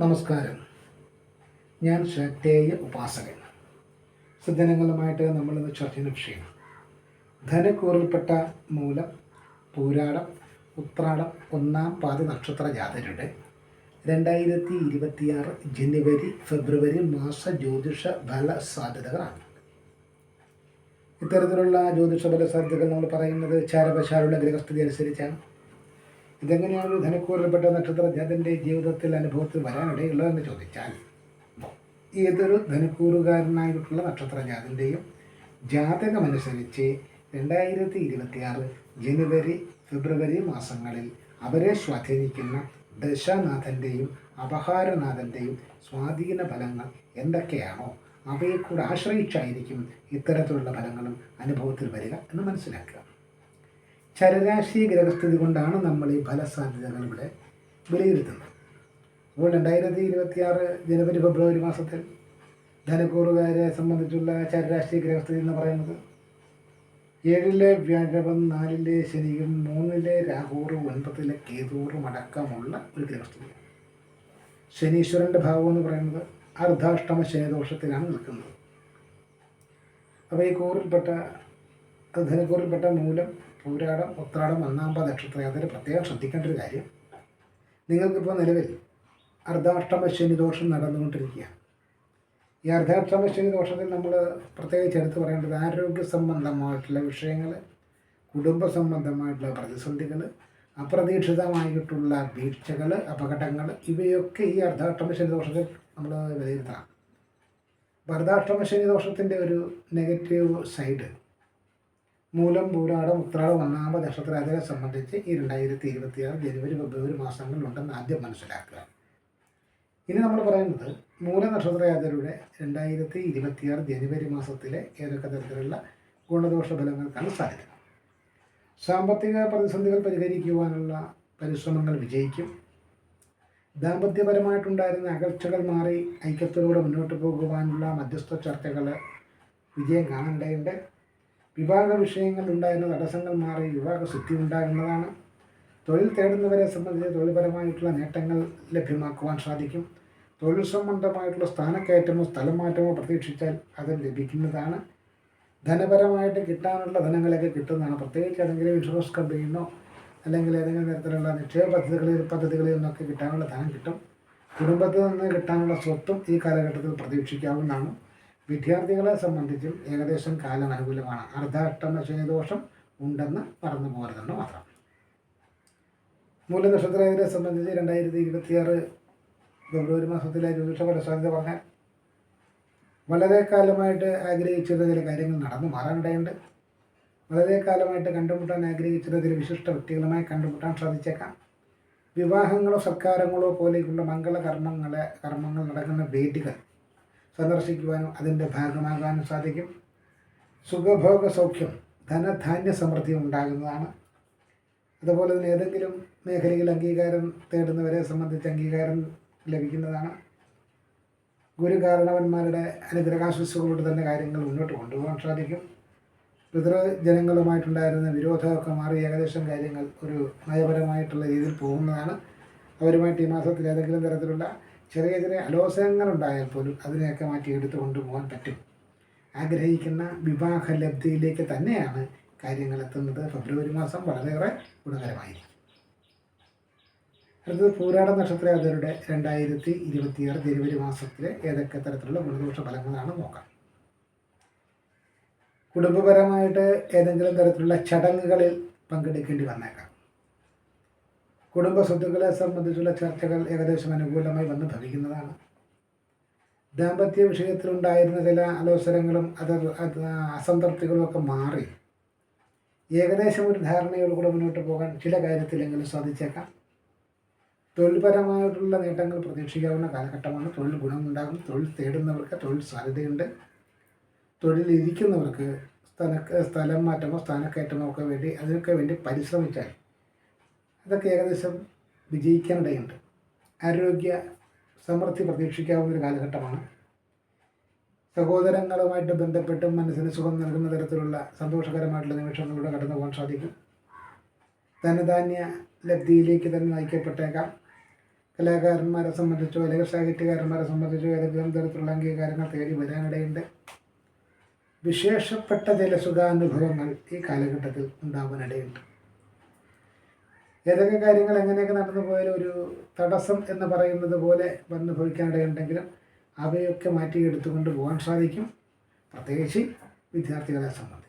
നമസ്കാരം. ഞാൻ ശ്രദ്ധേയ ഉപാസകൻ. സിദ്ധനങ്ങളുമായിട്ട് നമ്മളിന്ന് ചർച്ച ചെയ്യുന്ന വിഷയം ധനക്കൂറിൽപ്പെട്ട മൂലം, പൂരാടം, ഉത്രാടം, ഒന്നാം പാദ നക്ഷത്ര ജാതരുടെ 2026 ജനുവരി ഫെബ്രുവരി മാസ ജ്യോതിഷ ഫല സാധ്യതകളാണ്. ഇത്തരത്തിലുള്ള ജ്യോതിഷ ഫല സാധ്യതകൾ നമ്മൾ പറയുന്നത് ചാരപശാലുള്ള ഗ്രഹസ്ഥിതി അനുസരിച്ചാണ്. ഇതെങ്ങനെയാണ് ധനക്കൂറിൽപ്പെട്ട നക്ഷത്ര ജാതൻ്റെ ജീവിതത്തിൽ അനുഭവത്തിൽ വരാനിടയുള്ളതെന്ന് ചോദിച്ചാൽ, ഏതൊരു ധനക്കൂറുകാരനായിട്ടുള്ള നക്ഷത്ര ജാതൻ്റെയും ജാതകമനുസരിച്ച് 2026 ജനുവരി ഫെബ്രുവരി മാസങ്ങളിൽ അവരെ സ്വാധീനിക്കുന്ന ദശാനാഥൻ്റെയും അപഹാരനാഥൻ്റെയും സ്വാധീന ഫലങ്ങൾ എന്തൊക്കെയാണോ അവയെ കൂടെ ആശ്രയിച്ചായിരിക്കും ഇത്തരത്തിലുള്ള ഫലങ്ങളും അനുഭവത്തിൽ വരിക എന്ന് മനസ്സിലാക്കുക. ചരരാശി ഗ്രഹസ്ഥിതി കൊണ്ടാണ് നമ്മൾ ഈ ഫലസാധ്യതകൾ ഇവിടെ വിലയിരുത്തുന്നത്. അപ്പോൾ 2026 ജനുവരി ഫെബ്രുവരി മാസത്തിൽ ധനക്കൂറുകാരെ സംബന്ധിച്ചുള്ള ചരരാശി ഗ്രഹസ്ഥിതി എന്ന് പറയുന്നത് 7-ലെ വ്യാഴവും 4-ലെ ശനിയും 3-ലെ രാഹുവും 9-ലെ കേതുവും അടക്കമുള്ള ഒരു ഗ്രഹസ്ഥിതിയാണ്. ശനീശ്വരൻ്റെ ഭാവം എന്ന് പറയുന്നത് അർദ്ധാഷ്ടമ ശനിദോഷത്തിലാണ് നിൽക്കുന്നത്. അപ്പോൾ ഈ ധനക്കൂറിൽപ്പെട്ട മൂലം, പൂരാടം, ഉത്രാടം, ഒന്നാം പാദ നക്ഷത്രം അതിൽ പ്രത്യേകം ശ്രദ്ധിക്കേണ്ട ഒരു കാര്യം, നിങ്ങൾക്കിപ്പോൾ നിലവിൽ അർദ്ധാഷ്ടമ ശനിദോഷം നടന്നുകൊണ്ടിരിക്കുകയാണ്. ഈ അർദ്ധാഷ്ടമ ശനിദോഷത്തിൽ നമ്മൾ പ്രത്യേകിച്ച് എടുത്ത് പറയേണ്ടത് ആരോഗ്യ സംബന്ധമായിട്ടുള്ള വിഷയങ്ങൾ, കുടുംബ സംബന്ധമായിട്ടുള്ള പ്രതിസന്ധികൾ, അപ്രതീക്ഷിതമായിട്ടുള്ള വീഴ്ചകൾ, അപകടങ്ങൾ, ഇവയൊക്കെ ഈ അർദ്ധാഷ്ടമ ശനിദോഷത്തിൽ നമ്മൾ വിലയിരുത്തണം. അർദ്ധാഷ്ടമ ശനിദോഷത്തിൻ്റെ ഒരു നെഗറ്റീവ് സൈഡ് മൂലം, പൂരാടം, ഉത്രാടം, ഒന്നാം പാദ നക്ഷത്രത്തെ സംബന്ധിച്ച് ഈ 2026 ജനുവരി ഫെബ്രുവരി മാസങ്ങളിലുണ്ടെന്ന് ആദ്യം മനസ്സിലാക്കുക. ഇനി നമ്മൾ പറയുന്നത് മൂലനക്ഷത്രജാതരുടെ 2026 ജനുവരി മാസത്തിലെ ഏതൊക്കെ തരത്തിലുള്ള ഗുണദോഷ ഫലങ്ങൾക്കാണ് സാധ്യത. സാമ്പത്തിക പ്രതിസന്ധികൾ പരിഹരിക്കുവാനുള്ള പരിശ്രമങ്ങൾ വിജയിക്കും. ദാമ്പത്യപരമായിട്ടുണ്ടായിരുന്ന അകൽച്ചകൾ മാറി ഐക്യത്തോടെ മുന്നോട്ട് പോകുവാനുള്ള മധ്യസ്ഥ ചർച്ചകൾ വിജയം കാണേണ്ടതുണ്ട്. വിവാഹ വിഷയങ്ങളിലുണ്ടായിരുന്ന തടസ്സങ്ങൾ മാറി വിവാഹ സിദ്ധി ഉണ്ടാകുന്നതാണ്. തൊഴിൽ തേടുന്നവരെ സംബന്ധിച്ച് തൊഴിൽപരമായിട്ടുള്ള നേട്ടങ്ങൾ ലഭ്യമാക്കുവാൻ സാധിക്കും. തൊഴിൽ സംബന്ധമായിട്ടുള്ള സ്ഥാനക്കയറ്റമോ സ്ഥലം മാറ്റമോ പ്രതീക്ഷിച്ചാൽ അത് ലഭിക്കുന്നതാണ്. ധനപരമായിട്ട് കിട്ടാനുള്ള ധനങ്ങളൊക്കെ കിട്ടുന്നതാണ്. പ്രത്യേകിച്ച് ഏതെങ്കിലും ഇൻഷുറൻസ് കമ്പനിയിൽ നിന്നോ അല്ലെങ്കിൽ ഏതെങ്കിലും തരത്തിലുള്ള നിക്ഷേപ പദ്ധതികളിൽ നിന്നൊക്കെ കിട്ടാനുള്ള ധനം കിട്ടും. കുടുംബത്തിൽ നിന്ന് കിട്ടാനുള്ള സ്വത്തും ഈ കാലഘട്ടത്തിൽ പ്രതീക്ഷിക്കാവുന്നതാണ്. വിദ്യാർത്ഥികളെ സംബന്ധിച്ചും ഏകദേശം കാലം അനുകൂലമാണ്. അർദ്ധാഷ്ടമ ശനിദോഷം ഉണ്ടെന്ന് പറഞ്ഞു പോരുന്നുണ്ട് മാത്രം. മൂലനക്ഷത്രത്തെ സംബന്ധിച്ച് 2026 ഫെബ്രുവരി മാസത്തിലെ ജ്യോതിഷ ഫലസാധ്യത പറഞ്ഞാൽ വളരെ കാലമായിട്ട് ആഗ്രഹിച്ചിരുന്ന ചില കാര്യങ്ങൾ നടന്നു മാറാനിടയുണ്ട്. വളരെ കാലമായിട്ട് കണ്ടുമുട്ടാൻ ആഗ്രഹിച്ചിരുന്ന ചില വിശിഷ്ട വ്യക്തികളുമായി കണ്ടുമുട്ടാൻ സാധിച്ചേക്കാം. വിവാഹങ്ങളോ സൽക്കാരങ്ങളോ പോലെയുള്ള കർമ്മങ്ങൾ നടക്കുന്ന വേദികൾ സന്ദർശിക്കുവാനും അതിൻ്റെ ഭാഗമാകാനും സാധിക്കും. സുഖഭോഗ സൗഖ്യം, ധനധാന്യ സമൃദ്ധി ഉണ്ടാകുന്നതാണ്. അതുപോലെ തന്നെ ഏതെങ്കിലും മേഖലയിൽ അംഗീകാരം തേടുന്നവരെ സംബന്ധിച്ച് അംഗീകാരം ലഭിക്കുന്നതാണ്. ഗുരുകാരണവന്മാരുടെ അനുഗ്രഹാശിസ്സുകളോട് തന്നെ കാര്യങ്ങൾ മുന്നോട്ട് കൊണ്ടുപോകാൻ സാധിക്കും. പിതൃജനങ്ങളുമായിട്ടുണ്ടായിരുന്ന വിരോധമൊക്കെ മാറി ഏകദേശം കാര്യങ്ങൾ ഒരു നയപരമായിട്ടുള്ള രീതിയിൽ പോകുന്നതാണ്. അവരുമായിട്ട് ഈ മാസത്തിൽ ഏതെങ്കിലും തരത്തിലുള്ള ചെറിയ ചെറിയ അലോസരങ്ങളുണ്ടായാൽ പോലും അതിനെയൊക്കെ മാറ്റി എടുത്തു കൊണ്ടുപോകാൻ പറ്റും. ആഗ്രഹിക്കുന്ന വിവാഹ ലബ്ധിയിലേക്ക് തന്നെയാണ് കാര്യങ്ങൾ എത്തുന്നത്. ഫെബ്രുവരി മാസം വളരെയേറെ ഗുണകരമായിരിക്കും. അടുത്തത് പൂരാട നക്ഷത്രജാതരുടെ 2026 ജനുവരി മാസത്തിലെ ഏതൊക്കെ തരത്തിലുള്ള ഗുണദോഷ ഫലങ്ങളാണ് നോക്കാം. കുടുംബപരമായിട്ട് ഏതെങ്കിലും തരത്തിലുള്ള ചടങ്ങുകളിൽ പങ്കെടുക്കേണ്ടി വന്നേക്കാം. കുടുംബ സ്വത്തുക്കളെ സംബന്ധിച്ചുള്ള ചർച്ചകൾ ഏകദേശം അനുകൂലമായി വന്ന് ഭവിക്കുന്നതാണ്. ദാമ്പത്യ വിഷയത്തിലുണ്ടായിരുന്ന ചില അലോസരങ്ങളും അസംതൃപ്തികളും ഒക്കെ മാറി ഏകദേശം ഒരു ധാരണയോടുകൂടെ മുന്നോട്ട് പോകാൻ ചില കാര്യത്തിലെങ്കിലും സാധിച്ചേക്കാം. തൊഴിൽപരമായിട്ടുള്ള നേട്ടങ്ങൾ പ്രതീക്ഷിക്കാവുന്ന കാലഘട്ടമാണ്. തൊഴിൽ ഗുണമുണ്ടാകും. തൊഴിൽ തേടുന്നവർക്ക് തൊഴിൽ സാധ്യതയുണ്ട്. തൊഴിലിരിക്കുന്നവർക്ക് സ്ഥലം മാറ്റമോ സ്ഥാനക്കയറ്റമോ ഒക്കെ അതിനൊക്കെ വേണ്ടി പരിശ്രമിച്ചാൽ അതൊക്കെ ഏകദേശം വിജയിക്കാനിടയുണ്ട്. ആരോഗ്യ സമൃദ്ധി പ്രതീക്ഷിക്കാവുന്നൊരു കാലഘട്ടമാണ്. സഹോദരങ്ങളുമായിട്ട് ബന്ധപ്പെട്ടും മനസ്സിന് സുഖം നൽകുന്ന തരത്തിലുള്ള സന്തോഷകരമായിട്ടുള്ള നിമിഷങ്ങളിലൂടെ കടന്നു പോകാൻ സാധിക്കും. ധനധാന്യ ലബ്ധിയിലേക്ക് തന്നെ നയിക്കപ്പെട്ടേക്കാം. കലാകാരന്മാരെ സംബന്ധിച്ചോ അല്ലെങ്കിൽ സാഹിത്യകാരന്മാരെ സംബന്ധിച്ചോ ഏതെങ്കിലും തരത്തിലുള്ള അംഗീകാരങ്ങൾ തേടി വരാനിടയുണ്ട്. വിശേഷപ്പെട്ട ചില സുഖാനുഭവങ്ങൾ ഈ കാലഘട്ടത്തിൽ ഉണ്ടാവാനിടയുണ്ട്. ഏതൊക്കെ കാര്യങ്ങൾ എങ്ങനെയൊക്കെ നടന്നു പോയാലും ഒരു തടസ്സം എന്ന് പറയുന്നത് പോലെ വന്നു ഭവിക്കാനിടയുണ്ടെങ്കിലും അവയൊക്കെ മാറ്റിയെടുത്തുകൊണ്ട് പോകാൻ സാധിക്കും, പ്രത്യേകിച്ച് വിദ്യാർത്ഥികളെ സംബന്ധിച്ച്.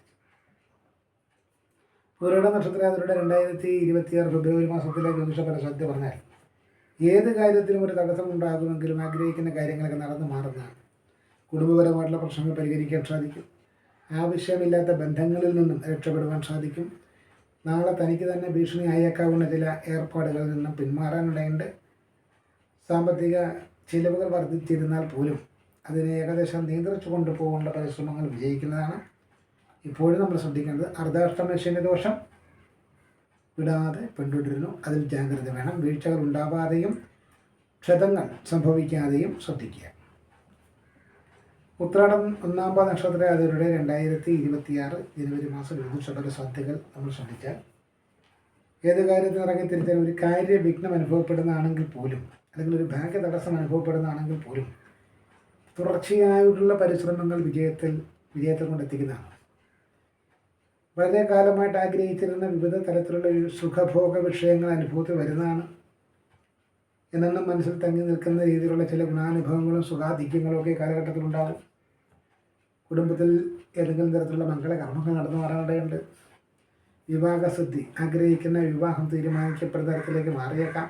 പൂരോട നക്ഷത്രത്തിലൂടെ 2026 ഫെബ്രുവരി മാസത്തിലെ ജ്യോതിഷപര സദ്യ പറഞ്ഞാൽ ഏത് കാര്യത്തിലും ഒരു തടസ്സം ഉണ്ടാകുമെങ്കിലും ആഗ്രഹിക്കുന്ന കാര്യങ്ങളൊക്കെ നടന്നു മാറുന്നതാണ്. കുടുംബപരമായിട്ടുള്ള പ്രശ്നങ്ങൾ പരിഹരിക്കാൻ സാധിക്കും. ആവശ്യമില്ലാത്ത ബന്ധങ്ങളിൽ നിന്നും രക്ഷപ്പെടുവാൻ സാധിക്കും. നാളെ തനിക്ക് തന്നെ ഭീഷണി ആയേക്കാവുന്ന ചില ഏർപ്പാടുകളിൽ നിന്നും പിന്മാറാനിടയുണ്ട്. സാമ്പത്തിക ചിലവുകൾ വർദ്ധിച്ചിരുന്നാൽ പോലും അതിനെ ഏകദേശം നിയന്ത്രിച്ചു കൊണ്ടുപോകാനുള്ള പരിശ്രമങ്ങൾ വിജയിക്കുന്നതാണ്. ഇപ്പോഴും നമ്മൾ ശ്രദ്ധിക്കേണ്ടത് അർദ്ധാഷ്ടമ ശനി ദോഷം വിടാതെ പിന്തുടരുന്നു. അതിൽ ജാഗ്രത വേണം. വീഴ്ചകൾ ഉണ്ടാവാതെയും ക്ഷതങ്ങൾ സംഭവിക്കാതെയും ശ്രദ്ധിക്കുക. ഉത്രാടം 1-ാം പാദ നക്ഷത്രത്തിലെ 2026 ജനുവരി മാസം ജ്യോതിഷപര സാധ്യതകൾ നമ്മൾ ശ്രദ്ധിച്ചാൽ ഏത് കാര്യത്തിൽ ഇറങ്ങി തിരിച്ചാൽ ഒരു കാര്യവിഘ്നം അനുഭവപ്പെടുന്നതാണെങ്കിൽ പോലും അല്ലെങ്കിൽ ഒരു ഭാഗ്യ തടസ്സം അനുഭവപ്പെടുന്നതാണെങ്കിൽ പോലും തുടർച്ചയായിട്ടുള്ള പരിശ്രമങ്ങൾ വിജയത്തിൽ കൊണ്ടെത്തിക്കുന്നതാണ്. വളരെ കാലമായിട്ട് ആഗ്രഹിച്ചിരുന്ന വിവിധ തരത്തിലുള്ള സുഖഭോഗ വിഷയങ്ങൾ അനുഭവത്തിൽ വരുന്നതാണ്. എന്നെന്നും മനസ്സിൽ തങ്ങി നിൽക്കുന്ന രീതിയിലുള്ള ചില ഗുണാനുഭവങ്ങളും സുഖാധിക്യങ്ങളും ഒക്കെ കാലഘട്ടത്തിലുണ്ടാകും. കുടുംബത്തിൽ ഏതെങ്കിലും തരത്തിലുള്ള മംഗളകർമ്മങ്ങൾ നടന്നു മാറാനിടയുണ്ട്. വിവാഹസിദ്ധി ആഗ്രഹിക്കുന്ന വിവാഹം തീരുമാനിക്കപ്പെടുന്ന തരത്തിലേക്ക് മാറിയേക്കാം.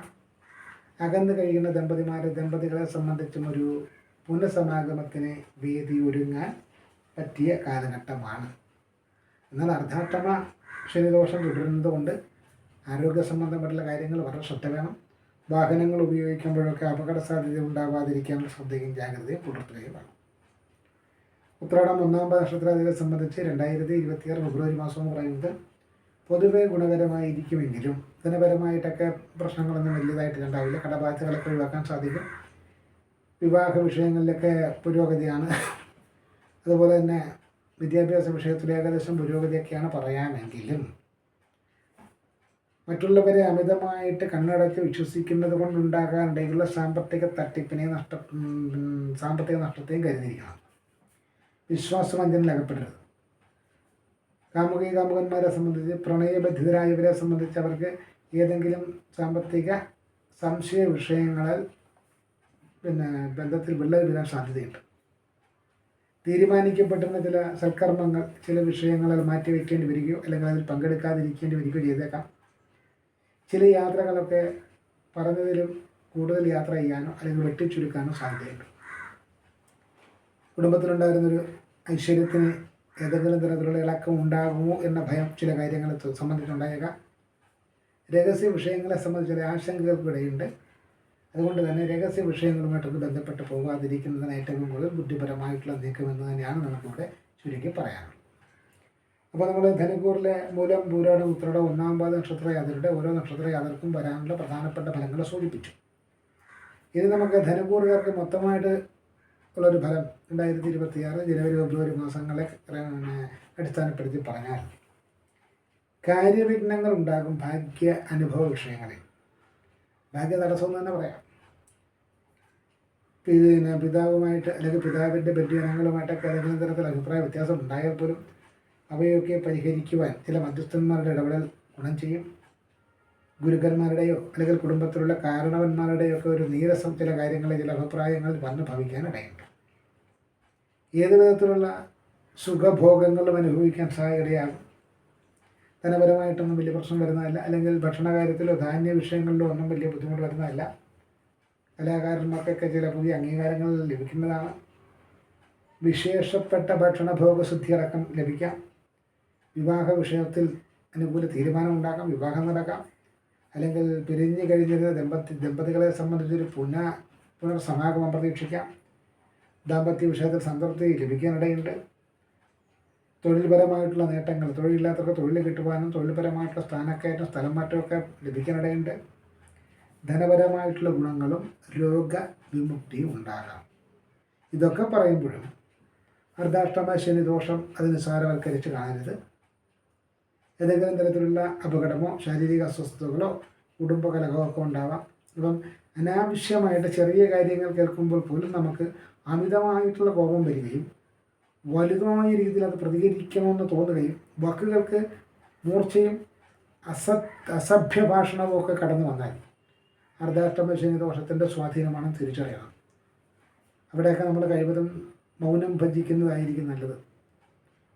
അകന്നു കഴിയുന്ന ദമ്പതികളെ സംബന്ധിച്ചും ഒരു പുനഃസമാഗമത്തിന് വേദി ഒരുങ്ങാൻ പറ്റിയ കാലഘട്ടമാണ്. എന്നാൽ അർദ്ധാഷ്ടമ ശനിദോഷം തുടരുന്നത് കൊണ്ട് ആരോഗ്യ സംബന്ധമായിട്ടുള്ള കാര്യങ്ങൾ വളരെ ശ്രദ്ധ വേണം. വാഹനങ്ങൾ ഉപയോഗിക്കുമ്പോഴൊക്കെ അപകട സാധ്യത ഉണ്ടാവാതിരിക്കാനുള്ള ശ്രദ്ധയും ജാഗ്രതയും പുലർത്തുകയും വേണം. ഉത്രാടം 1-ാം പാദ നക്ഷത്രത്തെ സംബന്ധിച്ച് 2026 ഫെബ്രുവരി മാസം എന്ന് പറയുന്നത് പൊതുവെ ഗുണകരമായിരിക്കുമെങ്കിലും ധനപരമായിട്ടൊക്കെ പ്രശ്നങ്ങളൊന്നും വലിയതായിട്ട് ഉണ്ടാവില്ല. കടബാധ്യതകളൊക്കെ ഒഴിവാക്കാൻ സാധിക്കും. വിവാഹ വിഷയങ്ങളിലൊക്കെ പുരോഗതിയാണ്. അതുപോലെ തന്നെ വിദ്യാഭ്യാസ വിഷയത്തിൽ ഏകദേശം പുരോഗതിയൊക്കെയാണ് പറയാമെങ്കിലും മറ്റുള്ളവരെ അമിതമായിട്ട് കണ്ണടച്ച് വിശ്വസിക്കുന്നത് കൊണ്ടുണ്ടാകാനിടയുള്ള സാമ്പത്തിക നഷ്ടത്തെയും കരുതിയിരിക്കണം. വിശ്വാസവഞ്ചനയിൽ അകപ്പെടരുത്. കാമുകന്മാരെ സംബന്ധിച്ച് പ്രണയബദ്ധിതരായവരെ സംബന്ധിച്ച് അവർക്ക് ഏതെങ്കിലും സാമ്പത്തിക സംശയ വിഷയങ്ങളിൽ ബന്ധത്തിൽ വിള്ളൽ വീഴാൻ സാധ്യതയുണ്ട്. തീരുമാനിക്കപ്പെട്ടുന്ന ചില സൽക്കർമ്മങ്ങൾ ചില വിഷയങ്ങളിൽ മാറ്റിവെക്കേണ്ടി വരികയോ അല്ലെങ്കിൽ അതിൽ പങ്കെടുക്കാതിരിക്കേണ്ടി വരികയോ ചെയ്തേക്കാം. ചില യാത്രകളൊക്കെ പറഞ്ഞതിലും കൂടുതൽ യാത്ര ചെയ്യാനോ അല്ലെങ്കിൽ വെട്ടിച്ചുരുക്കാനോ സാധ്യതയുണ്ട്. കുടുംബത്തിലുണ്ടായിരുന്നൊരു ഐശ്വര്യത്തിന് ഏതെങ്കിലും തരത്തിലുള്ള ഇളക്കം ഉണ്ടാകുമോ എന്ന ഭയം ചില കാര്യങ്ങളെ സംബന്ധിച്ചുണ്ടായേക്കാം. രഹസ്യ വിഷയങ്ങളെ സംബന്ധിച്ച് ചില ആശങ്കകൾക്കിടയുണ്ട്. അതുകൊണ്ട് തന്നെ രഹസ്യ വിഷയങ്ങളുമായിട്ടൊന്ന് ബന്ധപ്പെട്ട് പോകാതിരിക്കുന്നതിന് ഏറ്റവും കൂടുതൽ ബുദ്ധിപരമായിട്ടുള്ള നീക്കമെന്ന് തന്നെയാണ് നമുക്കിവിടെ ചുരുക്കി പറയാനുള്ളത്. അപ്പോൾ നമ്മൾ ധനുക്കൂറിലെ മൂലം, പൂരാടം, ഉത്രാടം, 1-ാം പാദ നക്ഷത്രയാത്രയുടെ ഓരോ നക്ഷത്രയാത്രക്കും വരാനുള്ള പ്രധാനപ്പെട്ട ഫലങ്ങളെ സൂചിപ്പിച്ചു. ഇനി നമുക്ക് ധനുക്കൂറുകാർക്ക് മൊത്തമായിട്ട് ഉള്ളൊരു ഫലം 2026 ജനുവരി ഫെബ്രുവരി മാസങ്ങളെ അടിസ്ഥാനപ്പെടുത്തി പറഞ്ഞാൽ കാര്യവിഘ്നങ്ങൾ ഉണ്ടാകും. ഭാഗ്യ അനുഭവ വിഷയങ്ങളിൽ ഭാഗ്യ തടസ്സമെന്ന് തന്നെ പറയാം. പിതാവുമായിട്ട് അല്ലെങ്കിൽ പിതാവിൻ്റെ ബന്ധുജനങ്ങളുമായിട്ടൊക്കെ ഏതെങ്കിലും തരത്തിൽ അഭിപ്രായ വ്യത്യാസം ഉണ്ടായാൽ പോലും അവയൊക്കെ പരിഹരിക്കുവാൻ ചില മധ്യസ്ഥന്മാരുടെ ഇടപെടൽ ഗുണം ചെയ്യും. ഗുരുക്കന്മാരുടെയോ അല്ലെങ്കിൽ കുടുംബത്തിലുള്ള കാരണവന്മാരുടെയോ ഒക്കെ ഒരു നീരസം ചില കാര്യങ്ങളിൽ ചില അഭിപ്രായങ്ങളിൽ വന്നു ഭവിക്കാനിടയുണ്ട്. ഏത് വിധത്തിലുള്ള സുഖഭോഗങ്ങളും അനുഭവിക്കാൻ സാധ്യതയാകും. ധനപരമായിട്ടൊന്നും വലിയ പ്രശ്നം വരുന്നതല്ല, അല്ലെങ്കിൽ ഭക്ഷണകാര്യത്തിലോ ധാന്യ വിഷയങ്ങളിലോ ഒന്നും വലിയ ബുദ്ധിമുട്ട് വരുന്നതല്ല. കലാകാരന്മാർക്കൊക്കെ ചില പുതിയ അംഗീകാരങ്ങൾ ലഭിക്കുന്നതാണ്. വിശേഷപ്പെട്ട ഭക്ഷണഭോഗശുദ്ധി അടക്കം ലഭിക്കാം. വിവാഹ വിഷയത്തിൽ അനുകൂല തീരുമാനം ഉണ്ടാക്കാം, വിവാഹം നടക്കാം. അല്ലെങ്കിൽ പിരിഞ്ഞു കഴിഞ്ഞിരുന്ന ദമ്പതികളെ സംബന്ധിച്ചൊരു പുനർസമാഗമം പ്രതീക്ഷിക്കാം. ദാമ്പത്യ വിഷയത്തിൽ സംതൃപ്തി ലഭിക്കാനിടയുണ്ട്. തൊഴിൽപരമായിട്ടുള്ള നേട്ടങ്ങൾ, തൊഴിലില്ലാത്തവർക്ക് തൊഴിൽ കിട്ടുവാനും തൊഴിൽപരമായിട്ടുള്ള സ്ഥാനക്കയറ്റം, സ്ഥലം മാറ്റമൊക്കെ ലഭിക്കാനിടയുണ്ട്. ധനപരമായിട്ടുള്ള ഗുണങ്ങളും രോഗവിമുക്തിയും ഉണ്ടാകാം. ഇതൊക്കെ പറയുമ്പോഴും അർദ്ധാഷ്ടമ ശനി ദോഷം അത് നിസ്സാരവൽക്കരിച്ച് കാണരുത്. ഏതെങ്കിലും തരത്തിലുള്ള അപകടമോ ശാരീരിക അസ്വസ്ഥതകളോ കുടുംബകലഹമോ ഒക്കെ ഉണ്ടാവാം. ഇപ്പം അനാവശ്യമായിട്ട് ചെറിയ കാര്യങ്ങൾ കേൾക്കുമ്പോൾ പോലും നമുക്ക് അമിതമായിട്ടുള്ള കോപം വരികയും വലുതായ രീതിയിൽ അത് പ്രതികരിക്കണമെന്ന് തോന്നുകയും വാക്കുകൾക്ക് മൂർച്ചയും അസഭ്യ ഭാഷണവും ഒക്കെ കടന്നു വന്നാൽ അർദ്ധാഷ്ടമ ശനി ദോഷത്തിൻ്റെ സ്വാധീനമാണെന്ന് തിരിച്ചറിയണം. അവിടെയൊക്കെ നമ്മൾ കഴിവതും മൗനം ഭജിക്കുന്നതായിരിക്കും നല്ലത്.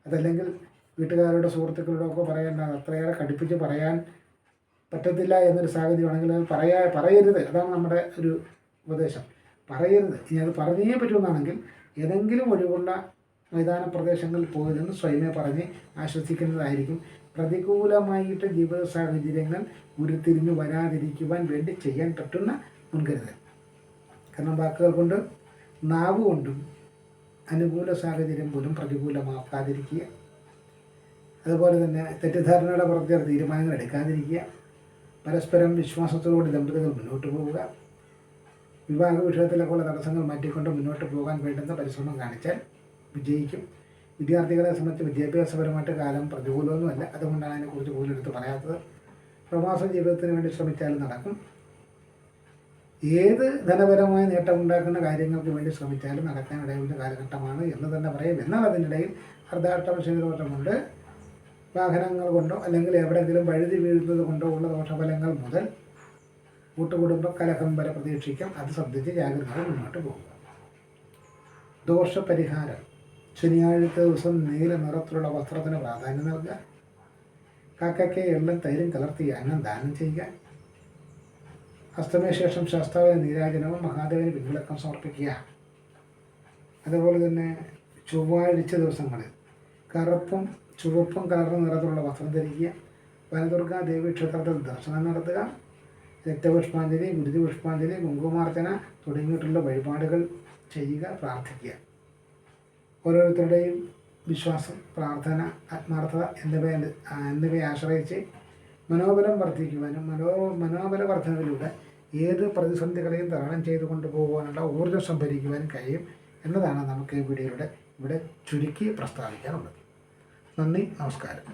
അതല്ലെങ്കിൽ വീട്ടുകാരുടെ സുഹൃത്തുക്കളുടെ ഒക്കെ പറയേണ്ട, അത്രയേറെ കടുപ്പിച്ച് പറയാൻ പറ്റത്തില്ല എന്നൊരു സാഹചര്യമാണെങ്കിൽ അത് പറയരുത്. അതാണ് നമ്മുടെ ഒരു ഉപദേശം. പറയരുത്. ഇനി അത് പറഞ്ഞേ പറ്റുമെന്നാണെങ്കിൽ ഏതെങ്കിലും ഒഴിവുള്ള മൈതാന പ്രദേശങ്ങളിൽ പോയതെന്ന് സ്വയമേ പറഞ്ഞ് ആശ്വസിക്കുന്നതായിരിക്കും പ്രതികൂലമായിട്ട് ജീവിത സാഹചര്യങ്ങൾ ഉരുത്തിരിഞ്ഞു വരാതിരിക്കുവാൻ വേണ്ടി ചെയ്യാൻ പറ്റുന്ന മുൻകരുതൽ. കാരണം വാക്കുകൾ കൊണ്ട്, നാവ് കൊണ്ടും അനുകൂല സാഹചര്യം പോലും പ്രതികൂലമാക്കാതിരിക്കുക. അതുപോലെ തന്നെ തെറ്റിദ്ധാരണയുടെ പുറത്ത് തീരുമാനങ്ങൾ എടുക്കാതിരിക്കുക. പരസ്പരം വിശ്വാസത്തോടുകൂടി ദമ്പതികൾ മുന്നോട്ട് പോവുക. വിവാഹ വിഷയത്തിലൊക്കെയുള്ള തടസ്സങ്ങൾ മാറ്റിക്കൊണ്ട് മുന്നോട്ട് പോകാൻ വേണ്ടുന്ന പരിശ്രമം കാണിച്ചാൽ വിജയിക്കും. വിദ്യാർത്ഥികളെ സംബന്ധിച്ച് വിദ്യാഭ്യാസപരമായിട്ട് കാലം പ്രതികൂലമൊന്നുമല്ല. അതുകൊണ്ടാണ് അതിനെക്കുറിച്ച് കൂടുതലെടുത്ത് പറയാത്തത്. പ്രവാസ ജീവിതത്തിന് വേണ്ടി ശ്രമിച്ചാലും നടക്കും. ഏത് ധനപരമായ നേട്ടമുണ്ടാക്കുന്ന കാര്യങ്ങൾക്ക് വേണ്ടി ശ്രമിച്ചാലും നടക്കാനിടയുള്ള കാലഘട്ടമാണ് എന്ന് തന്നെ പറയും. എന്നാൽ അതിനിടയിൽ അർദ്ധാഷ്ടമ ശനി ദോഷമുണ്ട്. വാഹനങ്ങൾ കൊണ്ടോ അല്ലെങ്കിൽ എവിടെയെങ്കിലും വഴുതി വീഴുന്നത് കൊണ്ടോ ഉള്ള ദോഷഫലങ്ങൾ മുതൽ കൂട്ടുകുടുംബ കലഹം വരെ പ്രതീക്ഷിക്കാം. അത് ശ്രദ്ധിച്ച് ജാഗ്രതയോടെ മുന്നോട്ട് പോകുക. ദോഷപരിഹാരം: ശനിയാഴ്ച ദിവസം നീല നിറത്തിലുള്ള വസ്ത്രത്തിന് പ്രാധാന്യം നൽകുക. കാക്കയ്ക്ക് എള്ളും തൈരും കലർത്തി അന്നം ദാനം ചെയ്യുക. അസ്തമയശേഷം ശാസ്താവിന് നീരാജനവും മഹാദേവന് പിൻവിളക്കം സമർപ്പിക്കുക. അതുപോലെ തന്നെ ചൊവ്വാഴ്ച ദിവസങ്ങളിൽ കറുപ്പും ചുവപ്പും കലർന്ന നിറത്തിലുള്ള വസ്ത്രം ധരിക്കുക. വനദുർഗാ ദേവി ക്ഷേത്രത്തിൽ ദർശനം നടത്തുക. രക്തപുഷ്പാഞ്ജലി, ഗുരുതി പുഷ്പാഞ്ജലി, കുങ്കുമാർച്ചന തുടങ്ങിയിട്ടുള്ള വഴിപാടുകൾ ചെയ്യുക, പ്രാർത്ഥിക്കുക. ഓരോരുത്തരുടെയും വിശ്വാസം, പ്രാർത്ഥന, ആത്മാർത്ഥത എന്നിവയെ ആശ്രയിച്ച് മനോബലം വർദ്ധിക്കുവാനും മനോബല വർദ്ധനവിലൂടെ ഏത് പ്രതിസന്ധികളെയും തരണം ചെയ്തു കൊണ്ടുപോകാനുള്ള ഊർജ്ജം സംഭരിക്കുവാനും കഴിയും എന്നതാണ് നമുക്ക് ഈ വീഡിയോയിലൂടെ ഇവിടെ ചുരുക്കി പ്രസ്താവിക്കാനുള്ളത്. നന്ദി, നമസ്കാരം.